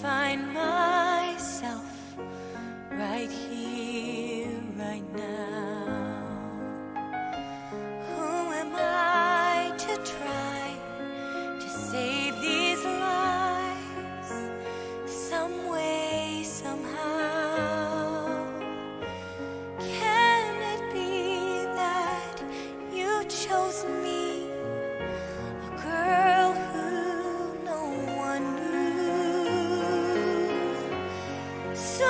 Find myself right here, right now. Who am I to try to save these lives some way, somehow? Can it be that you chose me, a girl who no one knew? So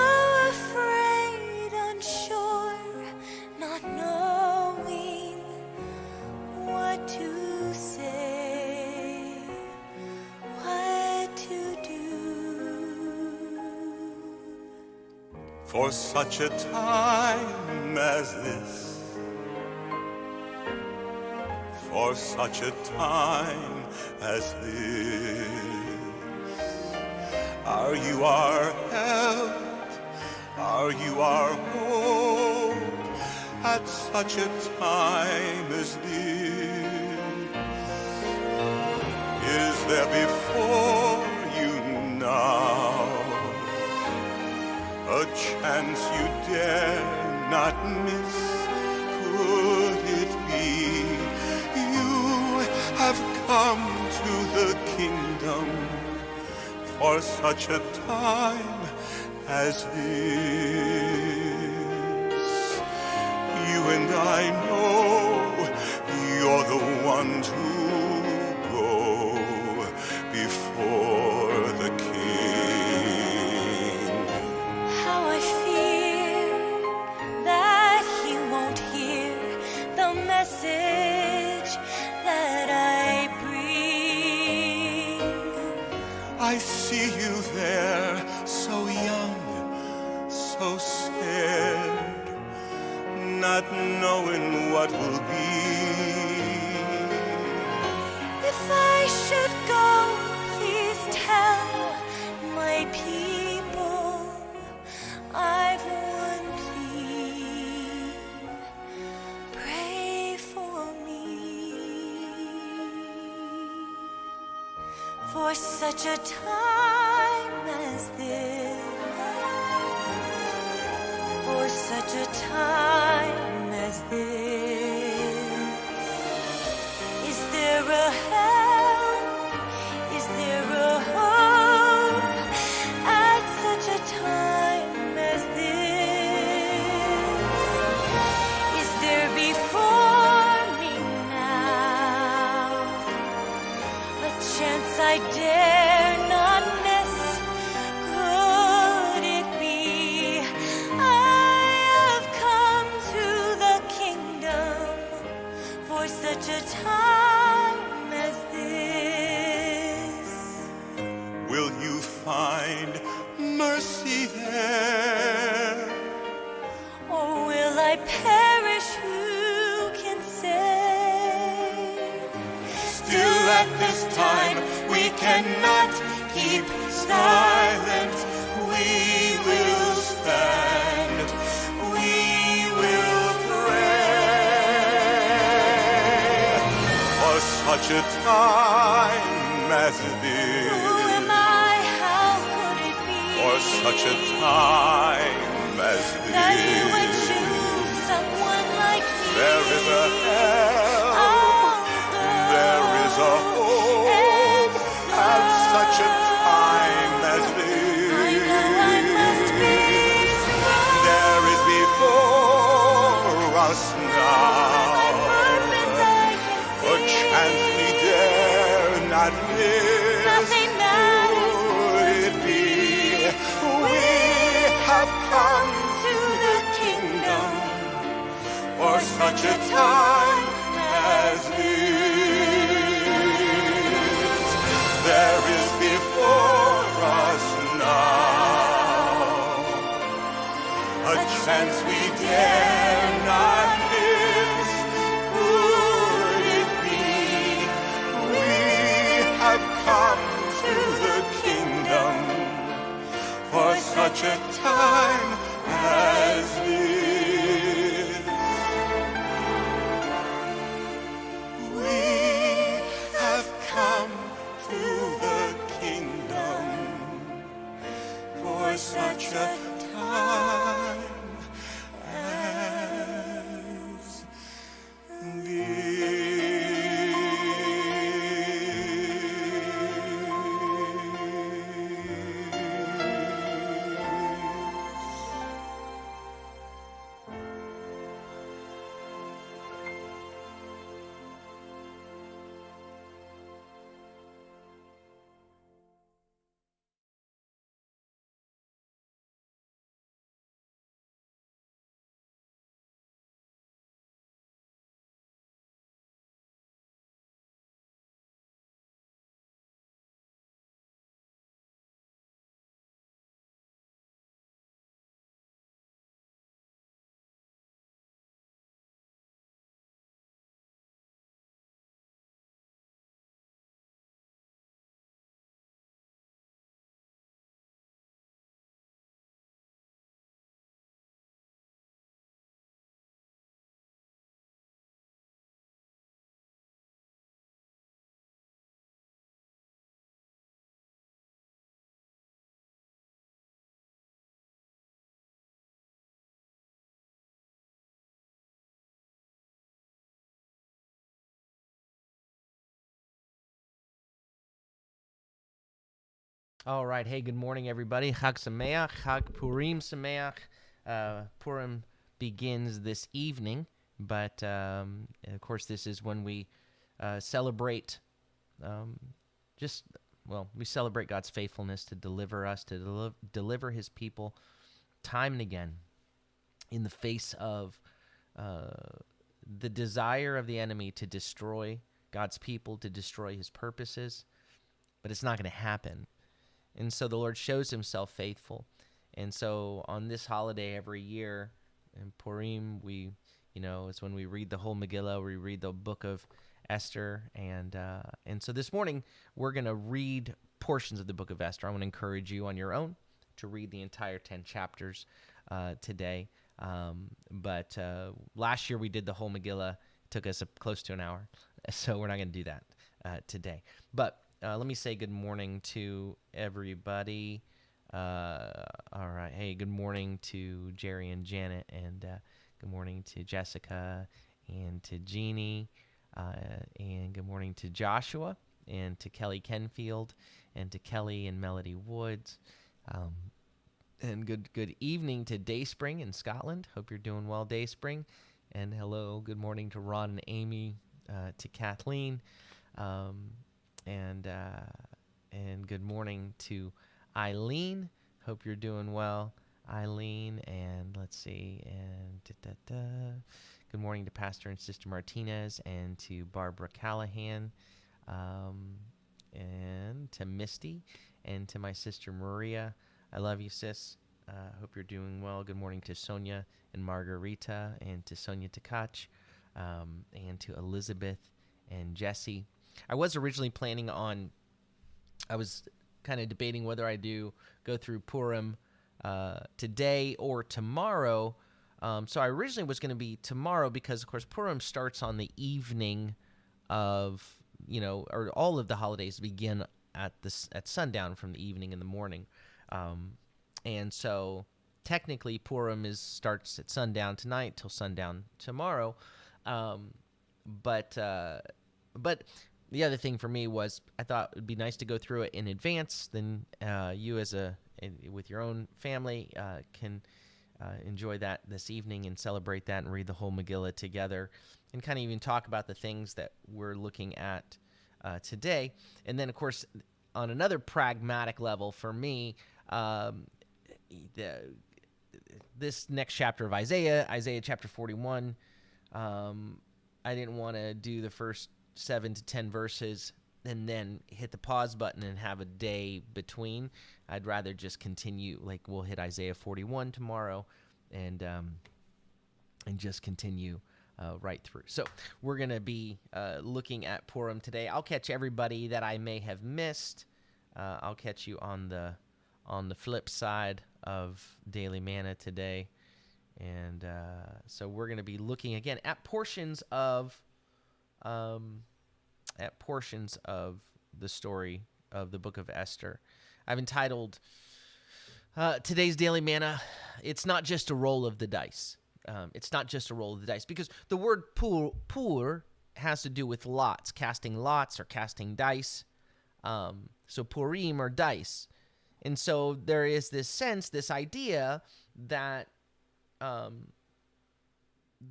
afraid, unsure, not knowing what to say, what to do. For such a time as this, for such a time as this, are you our help? Are you our hope at such a time as this? Is there before you now a chance you dare not miss? Could it be you have come to the kingdom for such a time as this? You and I know you're the one to go before the King. How I fear that he won't hear the message that I bring. I see you there, so young, so scared, not knowing what will be. If I should go, please tell my people I've one plea. Pray for me. For such a time as this, for such a time as this, is there a help? Is there a hope at such a time as this? Is there before me now a chance I dare not miss? Could it be I have come to the kingdom for such a time as this? Will you find mercy there? Or will I perish? Who can say? Still at this time we cannot keep silent. We will stand, we will pray for such a time as this. Who am I? How could it be For such a time as that you would this, choose someone like me? there is a help, Although there is a hope at such a time as this. I know I must be strong. There is before us now Purpose I can a see. chance we dare not miss. Nothing matters. Could it be we have come to the kingdom for such a time as this? There is before us now a chance we dare not miss. Could it be we such a time as this. We have come to the kingdom for such a time as this. All right. Hey, good morning, everybody. Chag Sameach, Chag Purim Sameach. Purim begins this evening, but of course, this is when we celebrate we celebrate God's faithfulness to deliver us, to deliver his people time and again in the face of the desire of the enemy to destroy God's people, to destroy his purposes, but it's not going to happen. And so the Lord shows himself faithful. And so on this holiday every year in Purim, it's when we read the whole Megillah, we read the book of Esther. And so this morning, we're going to read portions of the book of Esther. I want to encourage you on your own to read the entire 10 chapters today. But last year we did the whole Megillah. It took us close to an hour. So we're not going to do that today. But let me say good morning to everybody. All right. Hey, good morning to Jerry and Janet, and good morning to Jessica and to Jeannie, and good morning to Joshua and to Kelly Kenfield and to Kelly and Melody Woods. And good evening to Dayspring in Scotland. Hope you're doing well, Dayspring. And hello, good morning to Ron and Amy, to Kathleen. And good morning to Eileen. Hope you're doing well, Eileen. And let's see. And good morning to Pastor and Sister Martinez and to Barbara Callahan, and to Misty and to my sister Maria. I love you, sis. Hope you're doing well. Good morning to Sonia and Margarita and to Sonia Takach, and to Elizabeth and Jesse. I was originally planning on, I was kind of debating whether I go through Purim today or tomorrow. So I originally was going to be tomorrow because, of course, Purim starts on the evening of, or all of the holidays begin at sundown, from the evening in the morning. And so technically Purim starts at sundown tonight till sundown tomorrow. But the other thing for me was I thought it would be nice to go through it in advance. Then you with your own family can enjoy that this evening and celebrate that and read the whole Megillah together and kind of even talk about the things that we're looking at today. And then, of course, on another pragmatic level for me, this next chapter of Isaiah chapter 41, I didn't want to do the first 7 to 10 verses and then hit the pause button and have a day between. I'd rather just continue, like we'll hit Isaiah 41 tomorrow and just continue right through. So we're going to be looking at Purim today. I'll catch everybody that I may have missed. I'll catch you on the flip side of Daily Manna today. And so we're going to be looking again at portions of the story of the book of Esther. I've entitled today's Daily Manna, it's not just a roll of the dice. It's not just a roll of the dice, because the word pur has to do with lots, casting lots or casting dice. So Purim or dice. And so there is this sense, this idea that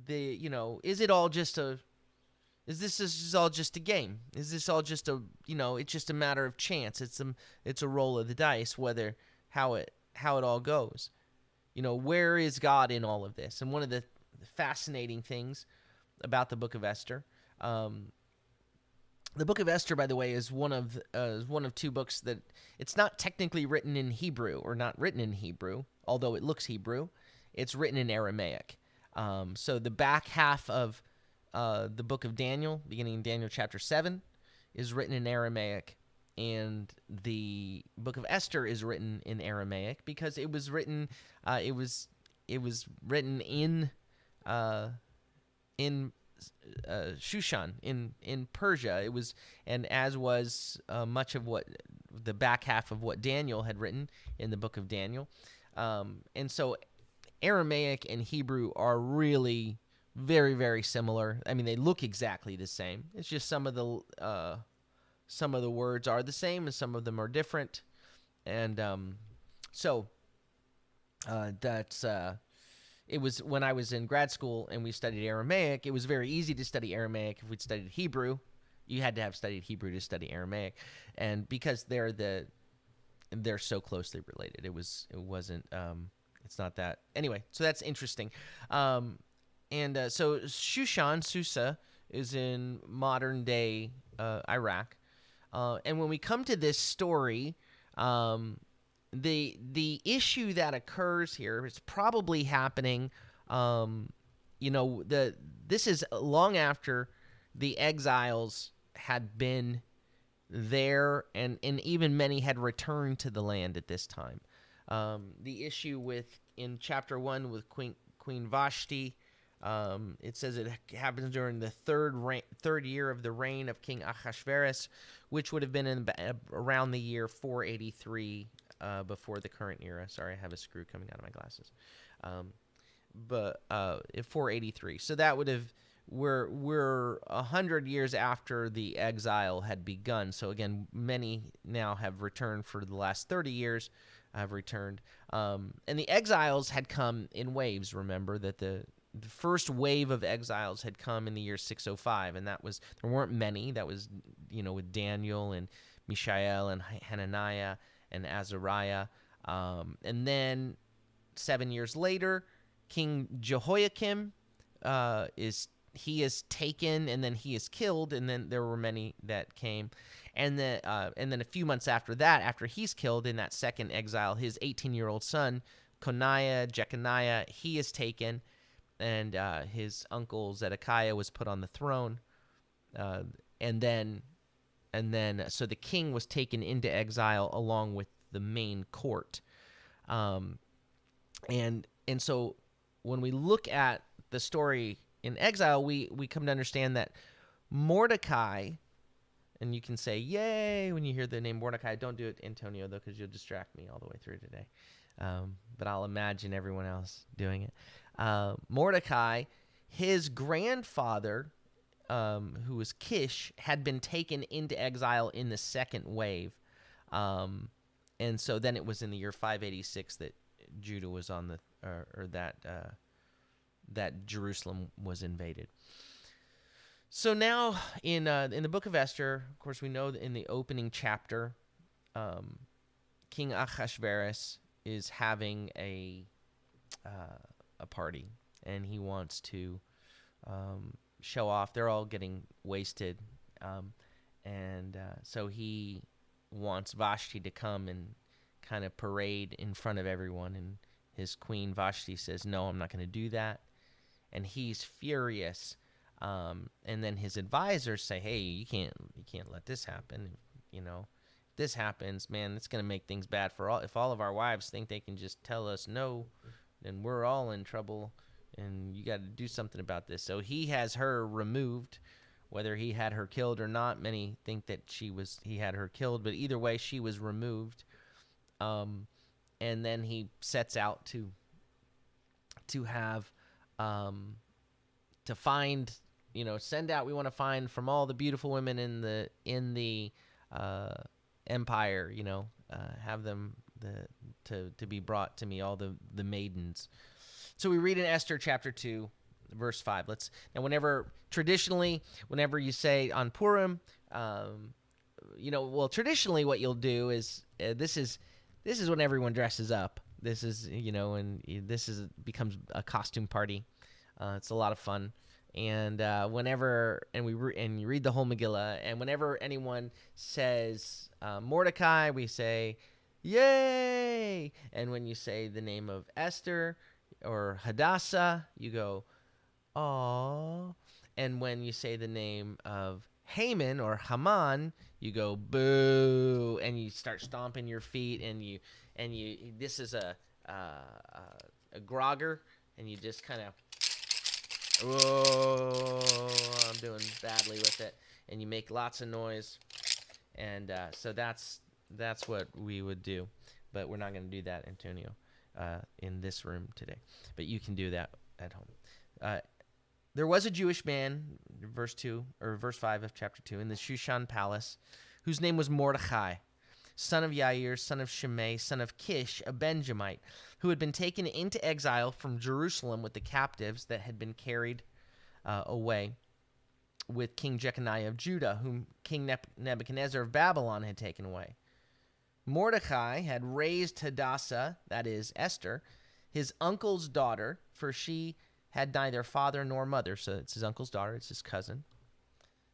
is it all just a is this all just a game? Is this all just a it's just a matter of chance. It's a roll of the dice whether how it all goes. Where is God in all of this? And one of the fascinating things about the book of Esther, the book of Esther, by the way, is one of two books that it's not technically written in Hebrew, or not written in Hebrew, although it looks Hebrew. It's written in Aramaic. So the back half of the book of Daniel, beginning in Daniel chapter 7, is written in Aramaic, and the book of Esther is written in Aramaic because it was written written in Shushan in Persia. It was, and as was much of what the back half of what Daniel had written in the book of Daniel, and so Aramaic and Hebrew are really very, very similar. I mean, they look exactly the same. It's just some of the words are the same and some of them are different, and that's. It was when I was in grad school and we studied Aramaic, it was very easy to study Aramaic. If we'd studied Hebrew, you had to have studied Hebrew to study Aramaic. And because they're so closely related, it's not that. Anyway, so that's interesting. So Shushan, Susa, is in modern day Iraq. And when we come to this story, the issue that occurs here is probably happening. This is long after the exiles had been there, and even many had returned to the land at this time. The issue in chapter 1 with Queen Vashti, it says it happens during the third year of the reign of King Ahasuerus, which would have been around the year 483 before the current era. Sorry, I have a screw coming out of my glasses. But 483. So that would have we're 100 years after the exile had begun. So again, many now have returned for the last 30 years. Have returned, and the exiles had come in waves. Remember that the first wave of exiles had come in the year 605, and there weren't many. That was with Daniel and Mishael and Hananiah and Azariah, and then 7 years later, King Jehoiakim is taken, and then he is killed, and then there were many that came, and then a few months after that, after he's killed in that second exile, his 18-year-old son Coniah, Jeconiah, he is taken, and his uncle Zedekiah was put on the throne, and then so the king was taken into exile along with the main court, and so when we look at the story in exile, we come to understand that Mordecai, and you can say yay when you hear the name Mordecai. Don't do it, Antonio, though, because you'll distract me all the way through today. But I'll imagine everyone else doing it. Mordecai, his grandfather, who was Kish, had been taken into exile in the second wave. And so then it was in the year 586 that Judah was on that Jerusalem was invaded. So now in the book of Esther, of course, we know that in the opening chapter, King Ahasuerus is having a party, and he wants to show off. They're all getting wasted, so he wants Vashti to come and kind of parade in front of everyone, and his queen Vashti says, "No, I'm not going to do that," and he's furious. And then his advisors say, "Hey, you can't let this happen. this happens, man, it's going to make things bad for all. If all of our wives think they can just tell us no, then we're all in trouble, and you got to do something about this. So he has her removed, whether he had her killed or not. Many think that he had her killed, but either way, she was removed. And then he sets out to have to find, send out. We want to find from all the beautiful women in the empire, have them to be brought to me, all the maidens. So we read in Esther chapter 2, verse 5. Traditionally, whenever you say on Purim, traditionally what you'll do is this is when everyone dresses up. This is, and becomes a costume party. It's a lot of fun. And you read the whole Megillah, and whenever anyone says Mordecai, we say, yay! And when you say the name of Esther or Hadassah, you go, aww. And when you say the name of Haman or Haman, you go, boo, and you start stomping your feet, and you this is a grogger, and you just kind of, oh, I'm doing badly with it, and you make lots of noise, and so that's what we would do, but we're not going to do that, Antonio, in this room today, but you can do that at home. There was a Jewish man, verse 5 of chapter 2, in the Shushan palace, whose name was Mordecai, son of Yair, son of Shimei, son of Kish, a Benjamite, who had been taken into exile from Jerusalem with the captives that had been carried away with King Jeconiah of Judah, whom King Nebuchadnezzar of Babylon had taken away. Mordecai had raised Hadassah, that is, Esther, his uncle's daughter, for she had neither father nor mother, so it's his uncle's daughter, it's his cousin.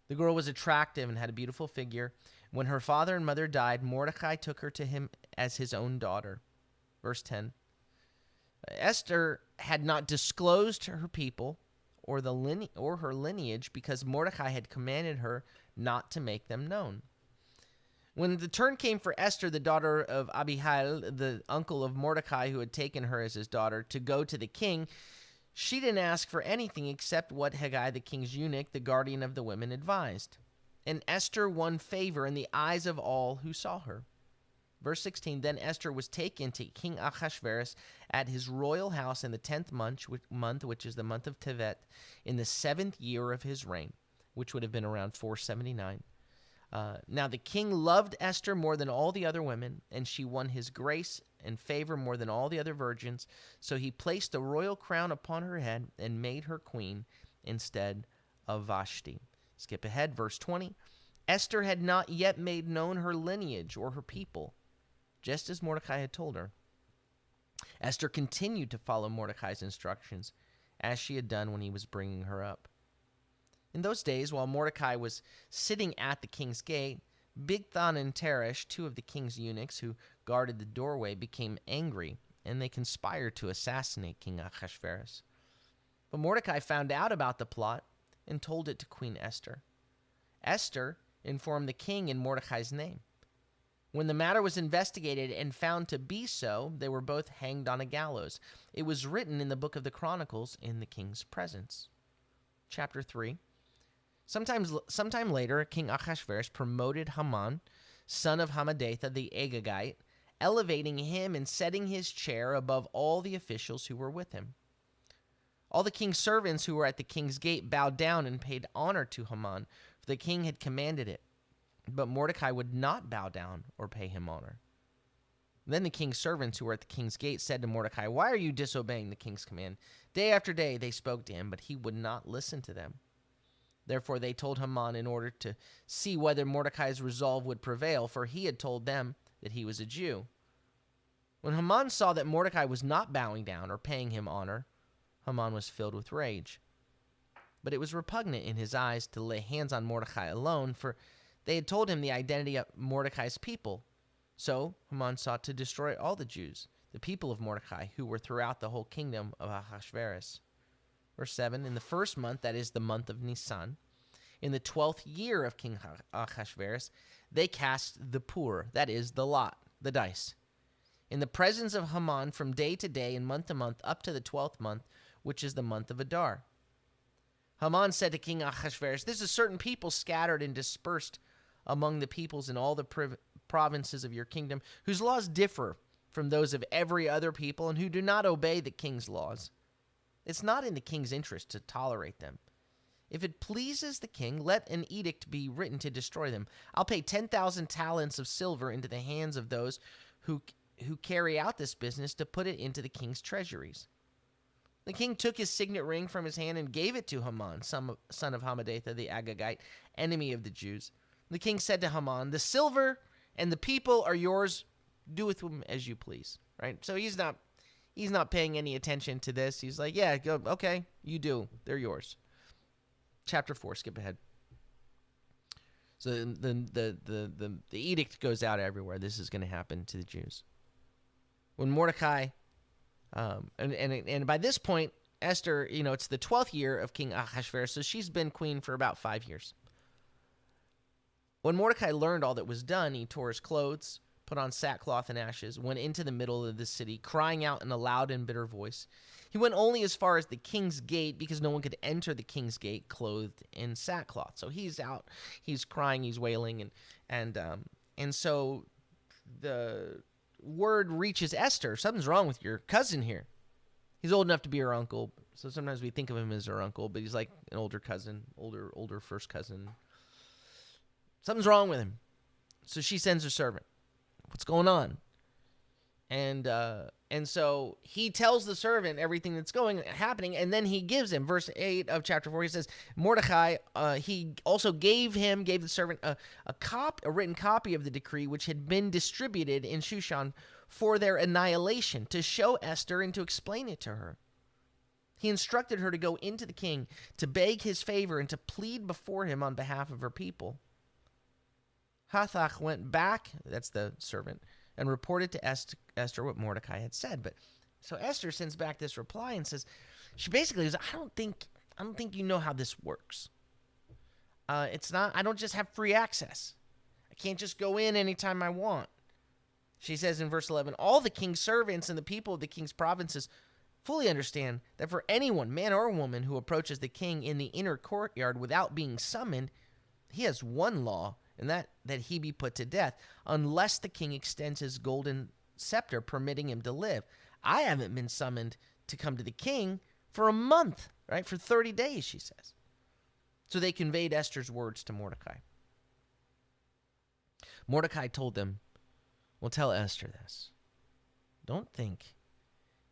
The girl was attractive and had a beautiful figure. When her father and mother died, Mordecai took her to him as his own daughter. Verse 10. Esther had not disclosed her people or her lineage because Mordecai had commanded her not to make them known. When the turn came for Esther, the daughter of Abihail, the uncle of Mordecai who had taken her as his daughter, to go to the king, she didn't ask for anything except what Haggai, the king's eunuch, the guardian of the women, advised. And Esther won favor in the eyes of all who saw her. Verse 16, then Esther was taken to King Ahasuerus at his royal house in the 10th month, which is the month of Tevet, in the 7th year of his reign, which would have been around 479. Now the king loved Esther more than all the other women, and she won his grace and favor more than all the other virgins. So he placed the royal crown upon her head and made her queen instead of Vashti. Skip ahead, verse 20. Esther had not yet made known her lineage or her people, just as Mordecai had told her. Esther continued to follow Mordecai's instructions, as she had done when he was bringing her up. In those days, while Mordecai was sitting at the king's gate, Bigthan and Teresh, two of the king's eunuchs who guarded the doorway, became angry, and they conspired to assassinate King Ahasuerus. But Mordecai found out about the plot and told it to Queen Esther. Esther informed the king in Mordecai's name. When the matter was investigated and found to be so, they were both hanged on a gallows. It was written in the book of the Chronicles in the king's presence. Chapter 3. Sometime later, King Ahasuerus promoted Haman, son of Hammedatha the Agagite, elevating him and setting his chair above all the officials who were with him. All the king's servants who were at the king's gate bowed down and paid honor to Haman, for the king had commanded it. But Mordecai would not bow down or pay him honor. Then the king's servants who were at the king's gate said to Mordecai, "Why are you disobeying the king's command?" Day after day they spoke to him, but he would not listen to them. Therefore they told Haman in order to see whether Mordecai's resolve would prevail, for he had told them that he was a Jew. When Haman saw that Mordecai was not bowing down or paying him honor, Haman was filled with rage. But it was repugnant in his eyes to lay hands on Mordecai alone, for they had told him the identity of Mordecai's people. So Haman sought to destroy all the Jews, the people of Mordecai, who were throughout the whole kingdom of Ahasuerus. Verse 7, in the first month, that is the month of Nisan, in the 12th year of King Ahasuerus, they cast the pur, that is, the lot, the dice, in the presence of Haman from day to day and month to month up to the 12th month, which is the month of Adar. Haman said to King Ahasuerus, "This is certain people scattered and dispersed among the peoples in all the provinces of your kingdom, whose laws differ from those of every other people and who do not obey the king's laws. It's not in the king's interest to tolerate them. If it pleases the king, let an edict be written to destroy them. I'll pay 10,000 talents of silver into the hands of those who carry out this business to put it into the king's treasuries." The king took his signet ring from his hand and gave it to Haman, son of Hammedatha the Agagite, enemy of the Jews. The king said to Haman, "The silver and the people are yours. Do with them as you please." Right? So he's not paying any attention to this. He's like, "Yeah, go, okay, you do. They're yours." Chapter 4, skip ahead. So the edict goes out everywhere. This is going to happen to the Jews. When Mordecai, and by this point, Esther, it's the 12th year of King Ahasuerus, so she's been queen for about 5 years. When Mordecai learned all that was done, he tore his clothes, put on sackcloth and ashes, went into the middle of the city, crying out in a loud and bitter voice. He went only as far as the king's gate, because no one could enter the king's gate clothed in sackcloth. So he's out, he's crying, he's wailing, and so the word reaches Esther. Something's wrong with your cousin here. He's old enough to be her uncle, so sometimes we think of him as her uncle, but he's like an older cousin, older first cousin. Something's wrong with him. So she sends her servant. What's going on? And so he tells the servant everything that's happening, and then he gives him, verse 8 of chapter 4, he says, Mordecai, he also gave the servant a written copy of the decree which had been distributed in Shushan for their annihilation, to show Esther and to explain it to her. He instructed her to go into the king, to beg his favor, and to plead before him on behalf of her people. Hathach went back, that's the servant, and reported to Esther what Mordecai had said. So Esther sends back this reply and says, she basically says, I don't think you know how this works. It's not, I don't just have free access. I can't just go in anytime I want. She says in verse 11, all the king's servants and the people of the king's provinces fully understand that for anyone, man or woman, who approaches the king in the inner courtyard without being summoned, he has one law, and that he be put to death, unless the king extends his golden scepter, permitting him to live. I haven't been summoned to come to the king for a month, right? For 30 days, she says. So they conveyed Esther's words to Mordecai. Mordecai told them, well, tell Esther this. Don't think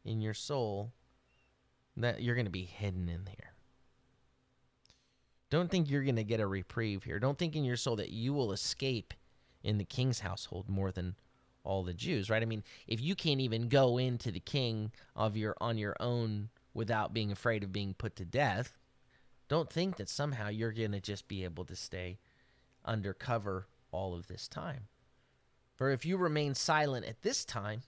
in your soul that you're going to be hidden in here. Don't think you're going to get a reprieve here. Don't think in your soul that you will escape in the king's household more than all the Jews, right? I mean, if you can't even go into the king on your own without being afraid of being put to death, don't think that somehow you're going to just be able to stay undercover all of this time. For if you remain silent at this time,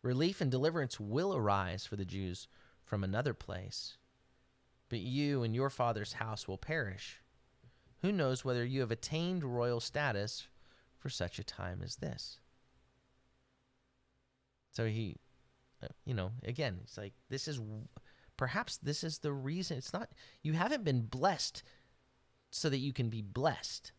relief and deliverance will arise for the Jews from another place. But you and your father's house will perish. Who knows whether you have attained royal status for such a time as this? So he, again, it's like, perhaps this is the reason. It's not, you haven't been blessed so that you can be blessed.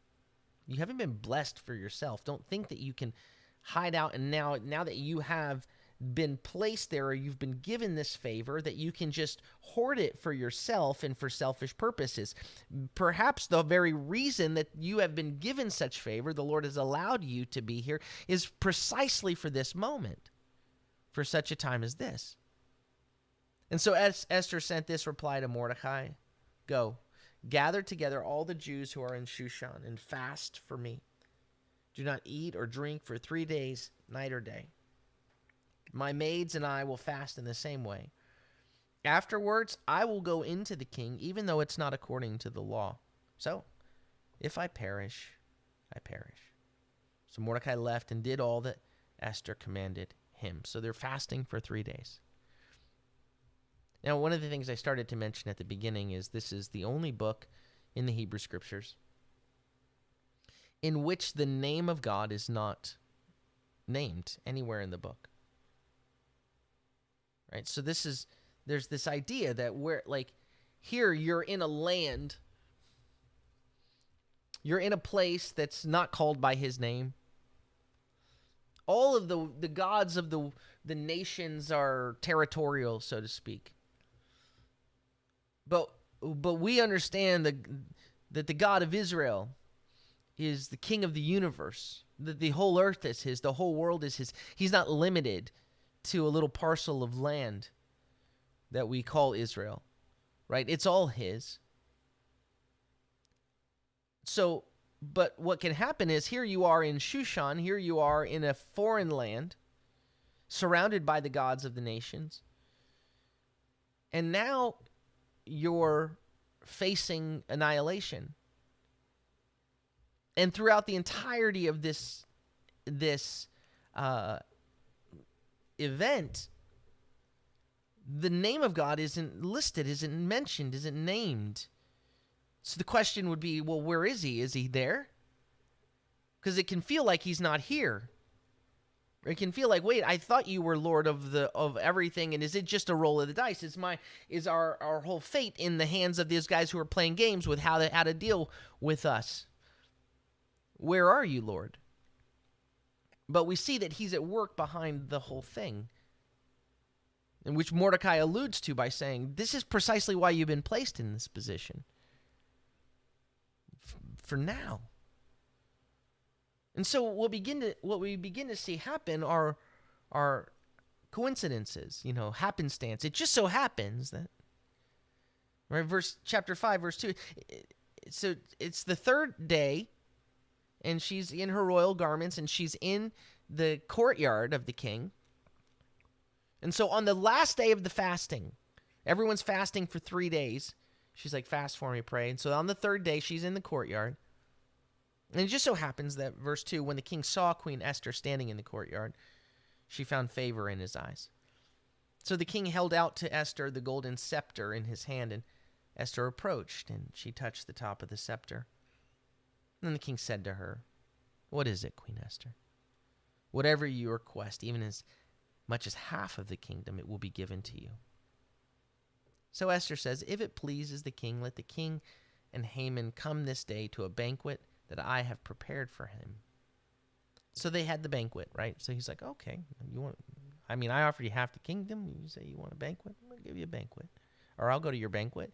You haven't been blessed for yourself. Don't think that you can hide out, and now that you have been placed there, or you've been given this favor, that you can just hoard it for yourself and for selfish purposes. Perhaps the very reason that you have been given such favor, the Lord has allowed you to be here, is precisely for this moment, for such a time as this. And so Esther sent this reply to Mordecai, go, gather together all the Jews who are in Shushan and fast for me. Do not eat or drink for 3 days, night or day. My maids and I will fast in the same way. Afterwards, I will go into the king, even though it's not according to the law. So, if I perish, I perish. So Mordecai left and did all that Esther commanded him. So they're fasting for 3 days. Now, one of the things I started to mention at the beginning is this is the only book in the Hebrew Scriptures in which the name of God is not named anywhere in the book. Right? So there's this idea that here you're in a land, you're in a place that's not called by his name. All of the gods of the nations are territorial, so to speak. But we understand that the God of Israel is the king of the universe, that the whole earth is his, the whole world is his. He's not limited to a little parcel of land that we call Israel, right? It's all his. So, but what can happen is here you are in Shushan, here you are in a foreign land, surrounded by the gods of the nations, and now you're facing annihilation. And throughout the entirety of this event, the name of God isn't listed, isn't mentioned, isn't named. So the question would be, well, where is he? Is he there? Because it can feel like he's not here. Or it can feel like, wait, I thought you were Lord of everything, and is it just a roll of the dice? Is our whole fate in the hands of these guys who are playing games with how to deal with us? Where are you, Lord? But we see that he's at work behind the whole thing, in which Mordecai alludes to by saying, this is precisely why you've been placed in this position. For now. And so what we begin to see happen are coincidences, happenstance. It just so happens that, right, chapter 5, verse 2. So it's the third day, and she's in her royal garments, and she's in the courtyard of the king. And so on the last day of the fasting, everyone's fasting for 3 days. She's like, fast for me, pray. And so on the third day, she's in the courtyard. And it just so happens that, verse 2, when the king saw Queen Esther standing in the courtyard, she found favor in his eyes. So the king held out to Esther the golden scepter in his hand, and Esther approached, and she touched the top of the scepter. Then the king said to her, what is it, Queen Esther? Whatever you request, even as much as half of the kingdom, it will be given to you. So Esther says, if it pleases the king, let the king and Haman come this day to a banquet that I have prepared for him. So they had the banquet, right? So he's like, okay, I offered you half the kingdom. You say you want a banquet? I'm going to give you a banquet. Or I'll go to your banquet.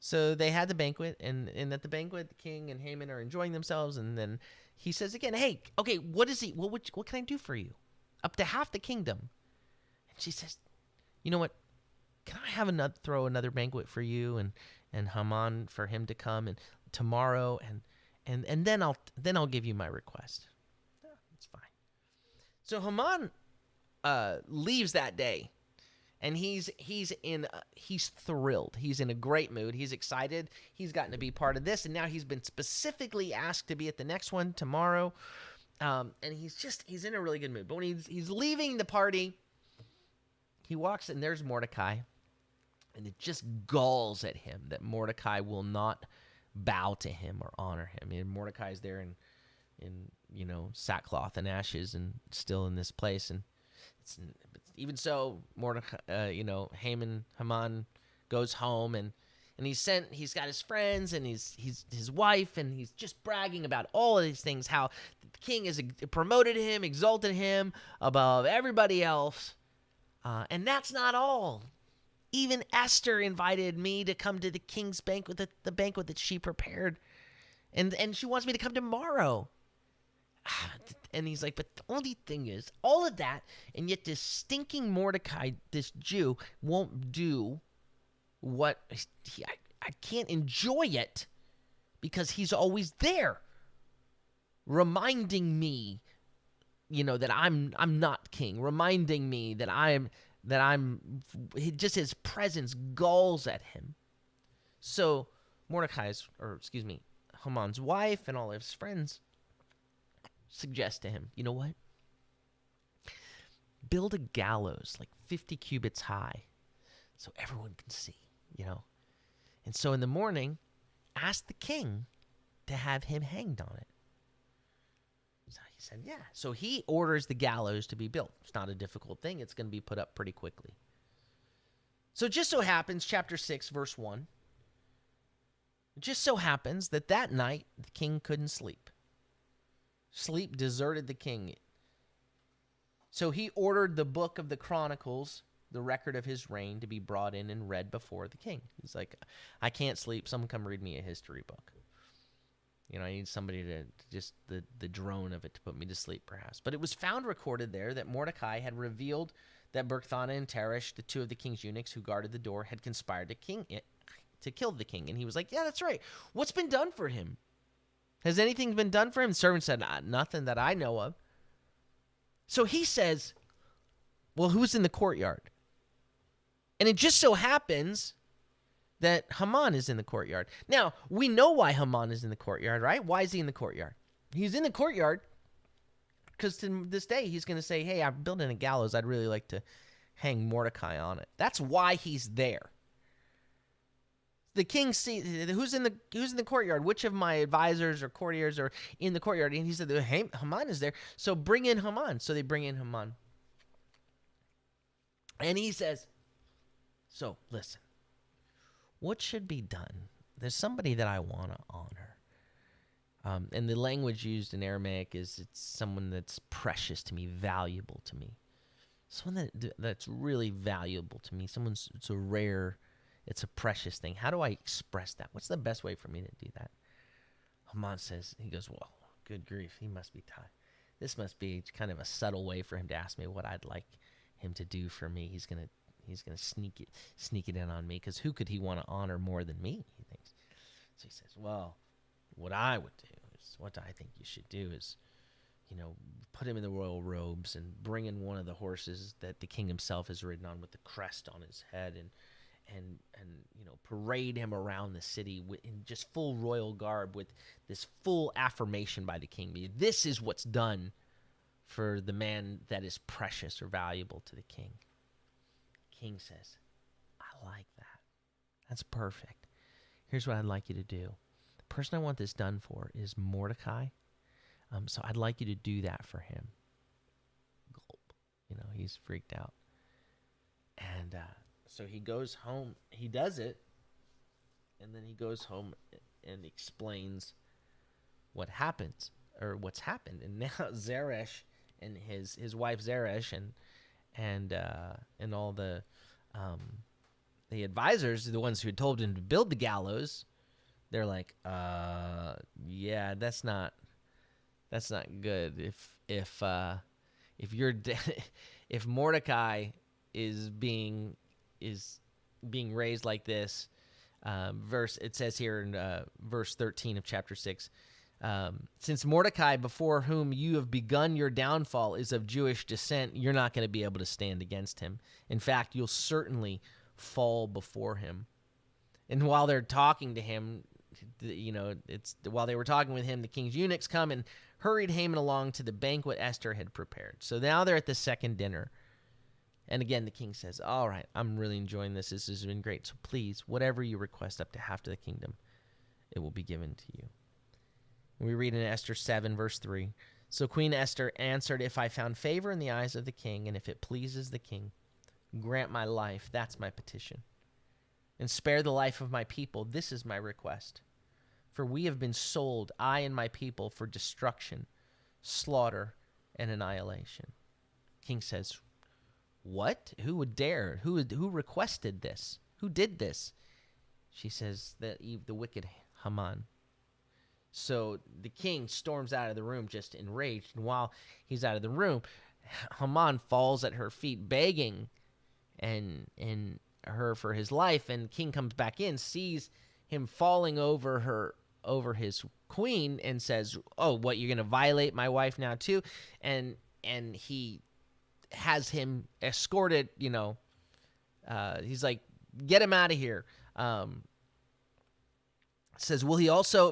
So they had the banquet, and at the banquet, the king and Haman are enjoying themselves, and then he says again, hey, okay, what can I do for you? Up to half the kingdom. And she says, you know what? Can I throw another banquet for you and Haman, for him to come and tomorrow, and then I'll give you my request. Yeah, that's fine. So Haman leaves that day, and he's thrilled. He's in a great mood. He's excited. He's gotten to be part of this, and now he's been specifically asked to be at the next one tomorrow. And he's in a really good mood. But when he's leaving the party, he walks, and there's Mordecai, and it just galls at him that Mordecai will not bow to him or honor him. And Mordecai's there in sackcloth and ashes, and still in this place. And even so, Mordecai, Haman goes home, and he's got his friends, and he's his wife, and he's just bragging about all of these things, how the king has promoted him, exalted him above everybody else. And that's not all. Even Esther invited me to come to the king's banquet, the banquet that she prepared. And she wants me to come tomorrow. And he's like, but the only thing is, all of that, and yet this stinking Mordecai, this Jew, won't do what I can't enjoy it because he's always there, reminding me, that I'm not king, reminding me that I'm just his presence galls at him. So Haman's wife and all his friends suggest to him, you know what? Build a gallows like 50 cubits high so everyone can see, And so in the morning, ask the king to have him hanged on it. He said, yeah. So he orders the gallows to be built. It's not a difficult thing. It's going to be put up pretty quickly. So it just so happens, chapter 6, verse 1, it just so happens that that night the king couldn't sleep. Sleep deserted the king. So he ordered the book of the Chronicles, the record of his reign, to be brought in and read before the king. He's like, I can't sleep. Someone come read me a history book. You know, I need somebody to just the drone of it to put me to sleep, perhaps. But it was found recorded there that Mordecai had revealed that Bigthana and Teresh, the two of the king's eunuchs who guarded the door, had conspired to kill the king. And he was like, yeah, that's right. What's been done for him? Has anything been done for him? The servant said, nothing that I know of. So he says, well, who's in the courtyard? And it just so happens that Haman is in the courtyard. Now, we know why Haman is in the courtyard, right? Why is he in the courtyard? He's in the courtyard because to this day he's going to say, hey, I'm building a gallows. I'd really like to hang Mordecai on it. That's why he's there. The king sees who's in the courtyard. Which of my advisors or courtiers are in the courtyard? And he said, hey, Haman is there. So bring in Haman. So they bring in Haman. And he says, so listen, what should be done? There's somebody that I want to honor. And the language used in Aramaic is it's someone that's precious to me, valuable to me. Someone that's really valuable to me. It's a rare, it's a precious thing. How do I express that? What's the best way for me to do that? Haman says, he goes, well, good grief, he must be tired. This must be kind of a subtle way for him to ask me what I'd like him to do for me. He's gonna sneak it in on me, because who could he want to honor more than me, he thinks. So he says, well, what I would do is, what I think you should do is, put him in the royal robes and bring in one of the horses that the king himself has ridden on with the crest on his head, and parade him around the city in just full royal garb with this full affirmation by the king. This is what's done for the man that is precious or valuable to the king. King says, I like that. That's perfect. Here's what I'd like you to do. The person I want this done for is Mordecai. So I'd like you to do that for him. Gulp. He's freaked out. And so he goes home. He does it. And then he goes home and explains what happens, or what's happened. And now Zeresh and his wife Zeresh and all the advisors, the ones who had told him to build the gallows, they're like, yeah, that's not good. If Mordecai is being raised like this, it says here in verse 13 of chapter 6, since Mordecai, before whom you have begun your downfall, is of Jewish descent, you're not going to be able to stand against him. In fact, you'll certainly fall before him. And while they're talking to him, while they were talking with him, the king's eunuchs come and hurried Haman along to the banquet Esther had prepared. So now they're at the second dinner. And again, the king says, all right, I'm really enjoying this. This has been great. So please, whatever you request up to half of the kingdom, it will be given to you. And we read in Esther 7, verse 3, so Queen Esther answered, if I found favor in the eyes of the king, and if it pleases the king, grant my life. That's my petition. And spare the life of my people. This is my request. For we have been sold, I and my people, for destruction, slaughter, and annihilation. King says, what? Who would dare? Who requested this? Who did this? She says, the wicked Haman. So the king storms out of the room just enraged. And while he's out of the room, Haman falls at her feet begging and her for his life. And king comes back in, sees him falling over his queen, and says, oh, what, you're going to violate my wife now too? And he has him escorted, he's like, get him out of here. Says, will he also,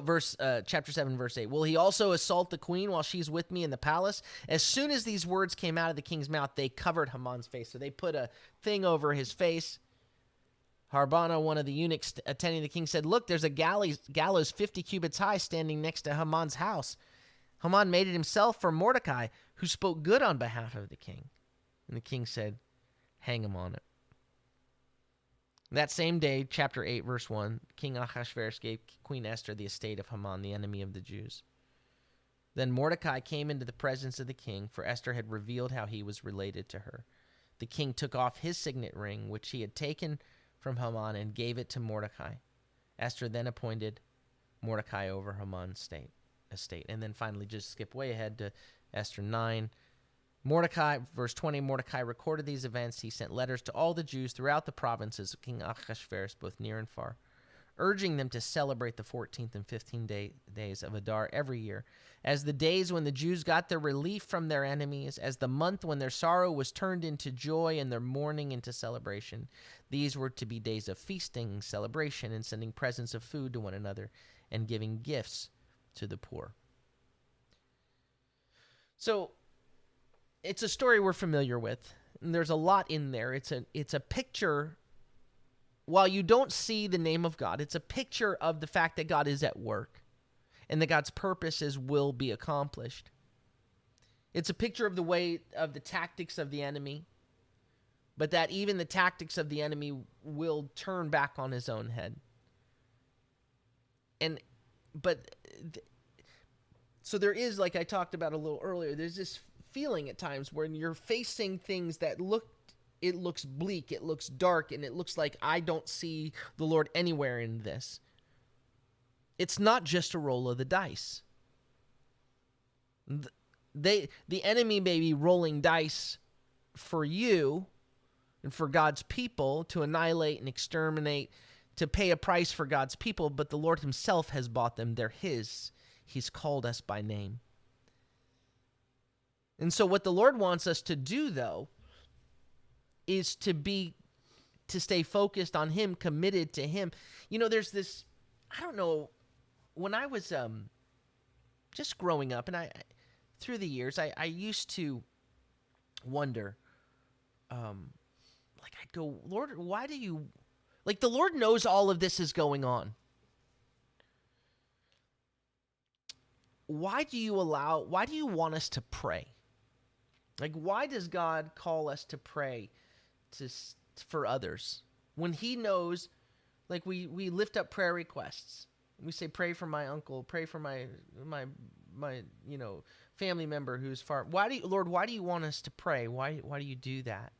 chapter 7, verse 8, will he also assault the queen while she's with me in the palace? As soon as these words came out of the king's mouth, they covered Haman's face. So they put a thing over his face. Harbana, one of the eunuchs attending the king, said, look, there's a gallows 50 cubits high standing next to Haman's house. Haman made it himself for Mordecai, who spoke good on behalf of the king. And the king said, hang him on it. That same day, chapter 8, verse 1, King Ahasuerus gave Queen Esther the estate of Haman, the enemy of the Jews. Then Mordecai came into the presence of the king, for Esther had revealed how he was related to her. The king took off his signet ring, which he had taken from Haman, and gave it to Mordecai. Esther then appointed Mordecai over Haman's estate. And then finally, just skip way ahead to Esther 9. Mordecai, verse 20, Mordecai recorded these events. He sent letters to all the Jews throughout the provinces of King Ahasuerus, both near and far, urging them to celebrate the 14th and 15th days of Adar every year, as the days when the Jews got their relief from their enemies, as the month when their sorrow was turned into joy and their mourning into celebration. These were to be days of feasting, celebration, and sending presents of food to one another, and giving gifts to the poor. So, it's a story we're familiar with, and there's a lot in there. It's a picture, while you don't see the name of God, it's a picture of the fact that God is at work and that God's purposes will be accomplished. It's a picture of the way of the tactics of the enemy, but that even the tactics of the enemy will turn back on his own head. So there is, like I talked about a little earlier, there's this feeling at times when you're facing things that it looks bleak, it looks dark, and it looks like I don't see the Lord anywhere in this. It's not just a roll of the dice. The enemy may be rolling dice for you and for God's people to annihilate and exterminate, to pay a price for God's people, but the Lord himself has bought them. They're his. He's called us by name. And so what the Lord wants us to do, though, is to stay focused on him, committed to him. You know, there's this, I don't know, when I was just growing up, and through the years, I used to wonder, I'd go, Lord, why do you, the Lord knows all of this is going on. Why do you want us to pray? Why does God call us to pray for others when he knows, we lift up prayer requests. We say, pray for my uncle, pray for my family member who's far. Lord, why do you want us to pray? Why do you do that?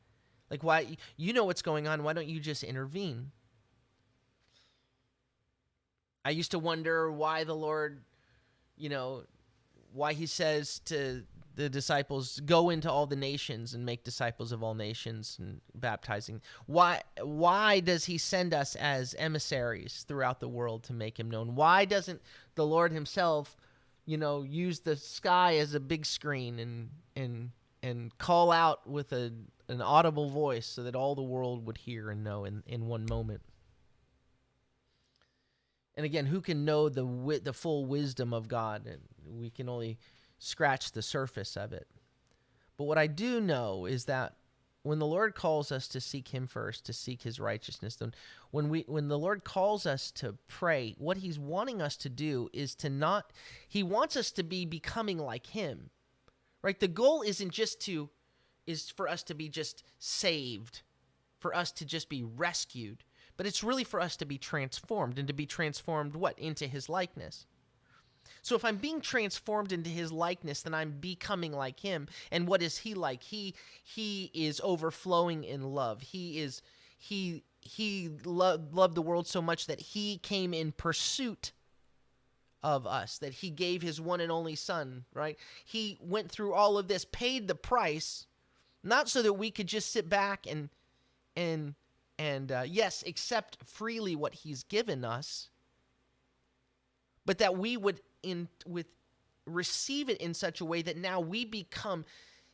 Why, you know what's going on. Why don't you just intervene? I used to wonder why the Lord, why he says to the disciples, go into all the nations and make disciples of all nations and baptizing. Why does he send us as emissaries throughout the world to make him known? Why doesn't the Lord himself, use the sky as a big screen and call out with an audible voice so that all the world would hear and know in one moment? And again, who can know the full wisdom of God? And we can only scratch the surface of it. But what I do know is that when the Lord calls us to seek him first, to seek his righteousness, then when the Lord calls us to pray, what he's wanting us to do is he wants us to be becoming like him, right? The goal is for us to be just saved, for us to just be rescued, but it's really for us to be transformed, and to be transformed into his likeness. So if I'm being transformed into his likeness, then I'm becoming like him. And what is he like? He is overflowing in love. He loved the world so much that he came in pursuit of us, that he gave his one and only son, right? He went through all of this, paid the price, not so that we could just sit back and yes, accept freely what he's given us, but that we would receive it in such a way that now we become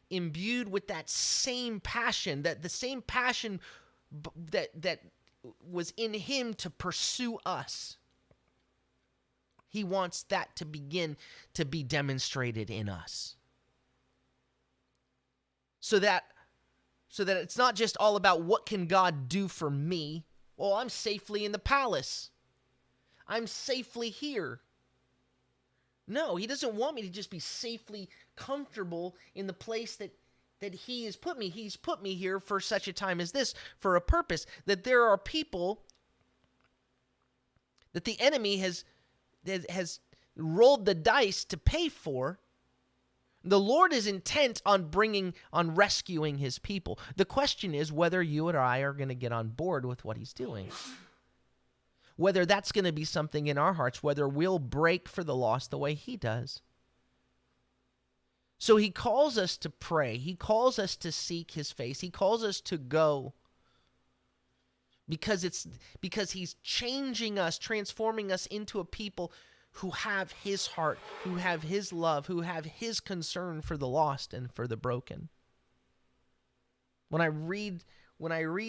imbued with that same passion, that the same passion that was in him to pursue us. He wants that to begin to be demonstrated in us. So that it's not just all about what can God do for me. Well, I'm safely in the palace. I'm safely here. No, he doesn't want me to just be safely comfortable in the place that he has put me. He's put me here for such a time as this, for a purpose. That there are people that the enemy has rolled the dice to pay for. The Lord is intent on rescuing his people. The question is whether you and I are going to get on board with what he's doing. Whether that's going to be something in our hearts, whether we'll break for the lost the way he does. So he calls us to pray. He calls us to seek his face. He calls us to go. Because he's changing us, transforming us into a people who have his heart, who have his love, who have his concern for the lost and for the broken. When I read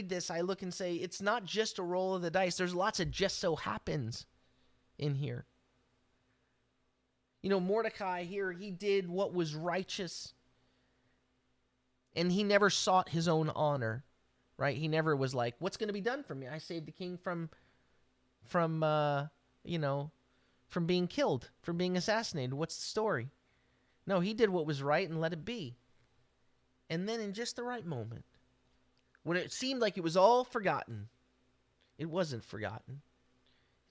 this, I look and say, it's not just a roll of the dice. There's lots of just so happens in here. You know, Mordecai here, he did what was righteous, and he never sought his own honor, right? He never was like, what's going to be done for me? I saved the king from being killed, from being assassinated. What's the story? No, he did what was right and let it be. And then in just the right moment, when it seemed like it was all forgotten, it wasn't forgotten.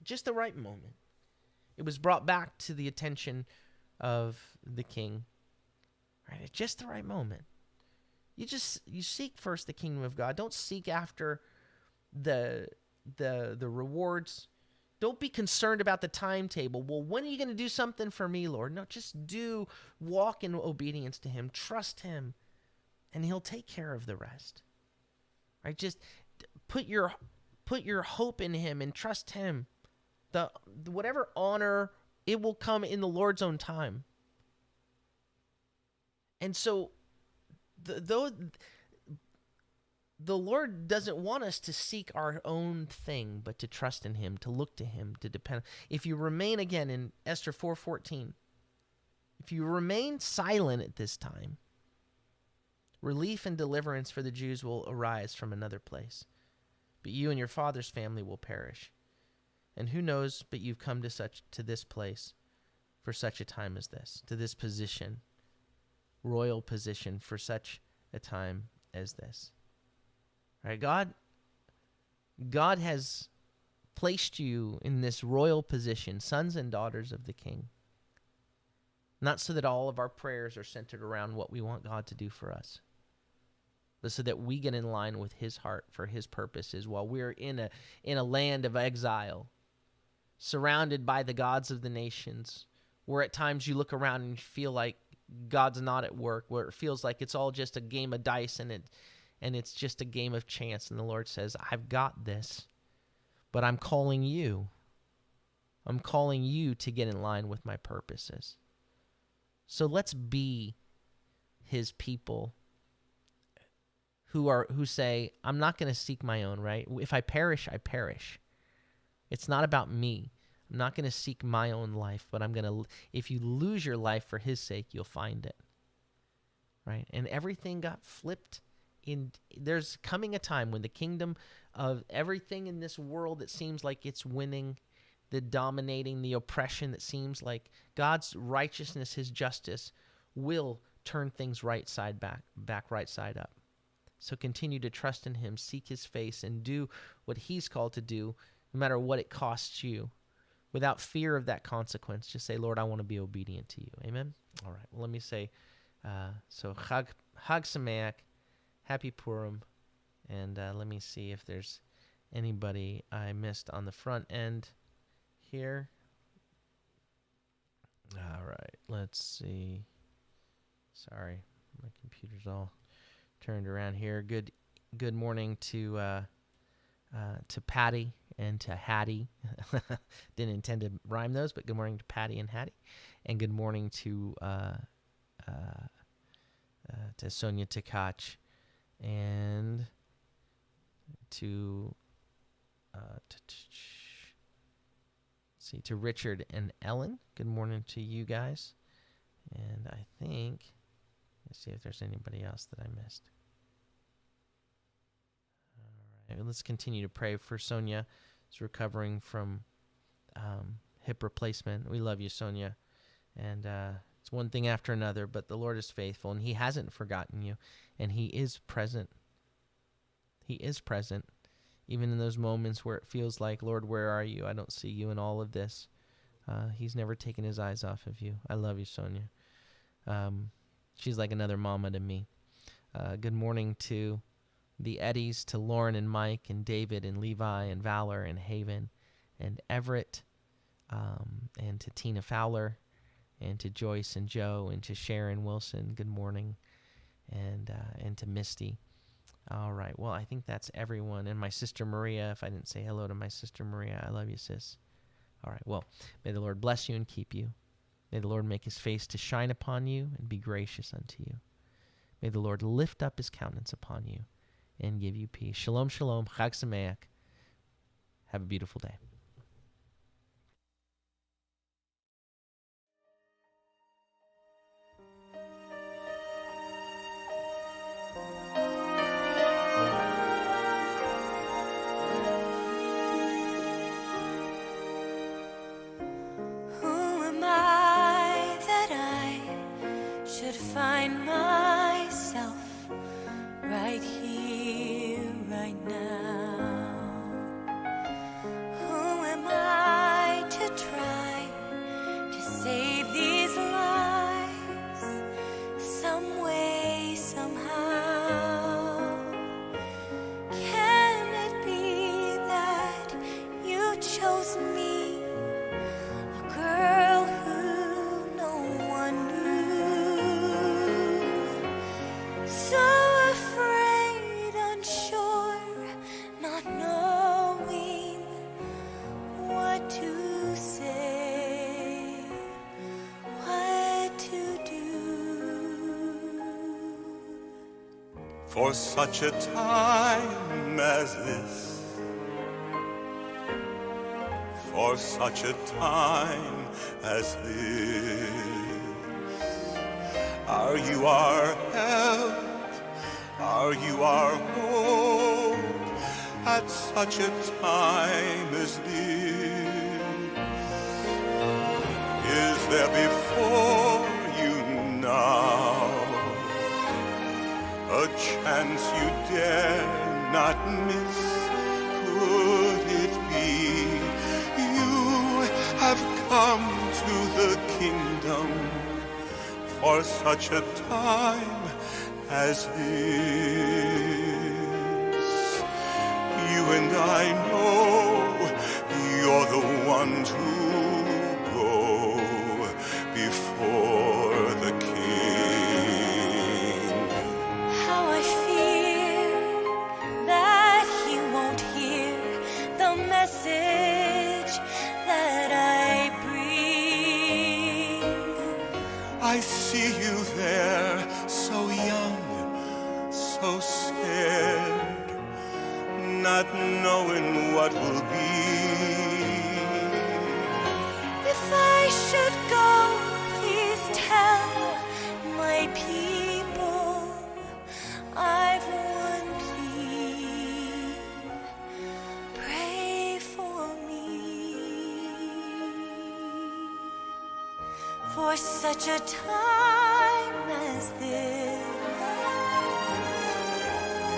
Just the right moment. It was brought back to the attention of the king. Right? At just the right moment. You seek first the kingdom of God. Don't seek after the rewards. Don't be concerned about the timetable. Well, when are you going to do something for me, Lord? No, just walk in obedience to him. Trust him, and he'll take care of the rest. Right? Just put your hope in him and trust him. The whatever honor, it will come in the Lord's own time. And so, though the Lord doesn't want us to seek our own thing, but to trust in him, to look to him, to depend. If you remain, again, in Esther 4:14, if you remain silent at this time, relief and deliverance for the Jews will arise from another place, but you and your father's family will perish. And who knows, but you've come to this place for such a time as this, to this position, royal position for such a time as this. All right, God has placed you in this royal position, sons and daughters of the King. Not so that all of our prayers are centered around what we want God to do for us, but so that we get in line with his heart for his purposes while we're in a land of exile, surrounded by the gods of the nations, where at times you look around and you feel like God's not at work, where it feels like it's all just a game of dice and it's just a game of chance. And the Lord says, I've got this, but I'm calling you. I'm calling you to get in line with my purposes. So let's be his people who say, I'm not going to seek my own, right? If I perish, I perish. It's not about me. I'm not going to seek my own life, but if you lose your life for his sake, you'll find it. Right? And everything got flipped. There's coming a time when the kingdom of everything in this world that seems like it's winning, the dominating, the oppression that seems like God's righteousness, his justice, will turn things right side back right side up. So continue to trust in him, seek his face, and do what he's called to do, no matter what it costs you, without fear of that consequence. Just say, Lord, I want to be obedient to you. Amen? All right. Well, let me say, Chag Sameach, Happy Purim, and let me see if there's anybody I missed on the front end here. All right. Let's see. Sorry, my computer's all turned around here. Good morning to Patty and to Hattie. Didn't intend to rhyme those, but good morning to Patty and Hattie, and good morning to Sonia Tkach, and to to Richard and Ellen. Good morning to you guys, and I think let's see if there's anybody else that I missed. All right, let's continue to pray for Sonia. She's recovering from hip replacement. We love you, Sonia, And it's one thing after another, but the Lord is faithful, and he hasn't forgotten you, and he is present. He is present, even in those moments where it feels like, Lord, where are you? I don't see you in all of this. He's never taken his eyes off of you. I love you, Sonia. She's like another mama to me. Good morning to the Eddies, to Lauren and Mike and David and Levi and Valor and Haven and Everett, and to Tina Fowler and to Joyce and Joe and to Sharon Wilson. Good morning. And to Misty. All right. Well, I think that's everyone. And my sister Maria, if I didn't say hello to my sister Maria, I love you, sis. All right. Well, may the Lord bless you and keep you. May the Lord make his face to shine upon you and be gracious unto you. May the Lord lift up his countenance upon you and give you peace. Shalom, shalom. Chag Sameach. Have a beautiful day. Who am I that I should find myself right here, right now? Who am I to try to save these lives some way, somehow? Can it be that you chose me, a girl who no one knew? So afraid, unsure, not knowing what to say, what to do. For such a time as this, for such a time as this, are you our help? Are you our hope at such a time as this? Is there before you now a chance you dare not miss? Could it be you have come to the kingdom for such a time as this? You and I know you're the one to go before the King. How I fear that he won't hear the message that I bring. I see you there, so young, so scared, not knowing what will be. If I should go, please tell my people I've one plea. Pray for me. For such a time as this,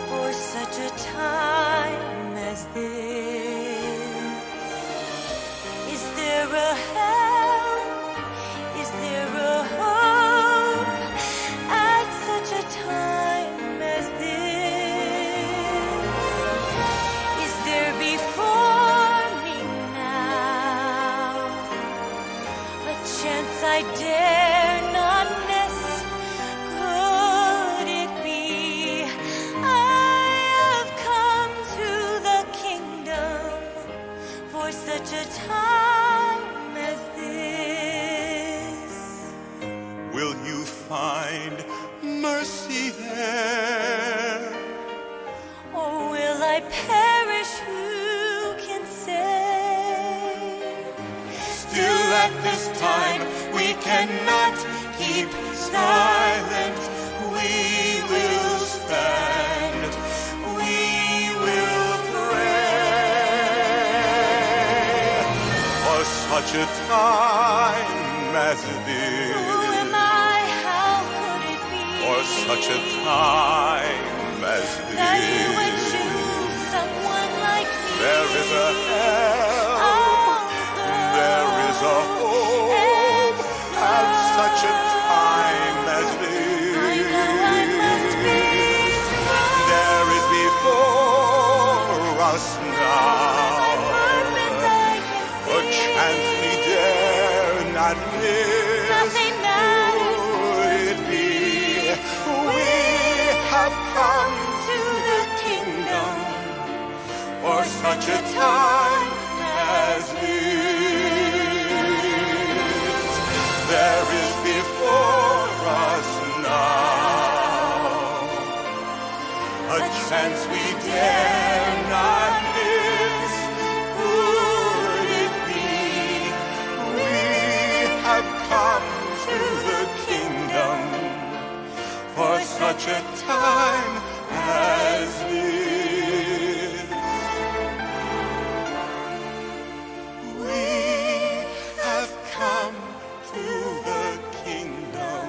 for such a time as this, is there a help? Is there a hope at such a time as this? Is there before me now a chance I dare not miss? Could it be I have come to the kingdom for such a time as this? Will you find mercy there? Or will I perish? Who can say? Still at this time we cannot keep silent. We will stand, we will pray for such a time as Who this. am I? How could it be For such a time as that you would this. choose someone like me? There is a help, Although there is a hope, at such a time as this. I know I must be strong. There is before us now Purpose I can a chance we dare not miss. Nothing matters. Could it be we have come to the kingdom for such a time as this? There is before us now a chance we dare not miss. Could it be we have come to the kingdom for such a time as this? We have come to the kingdom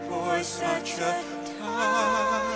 for such a time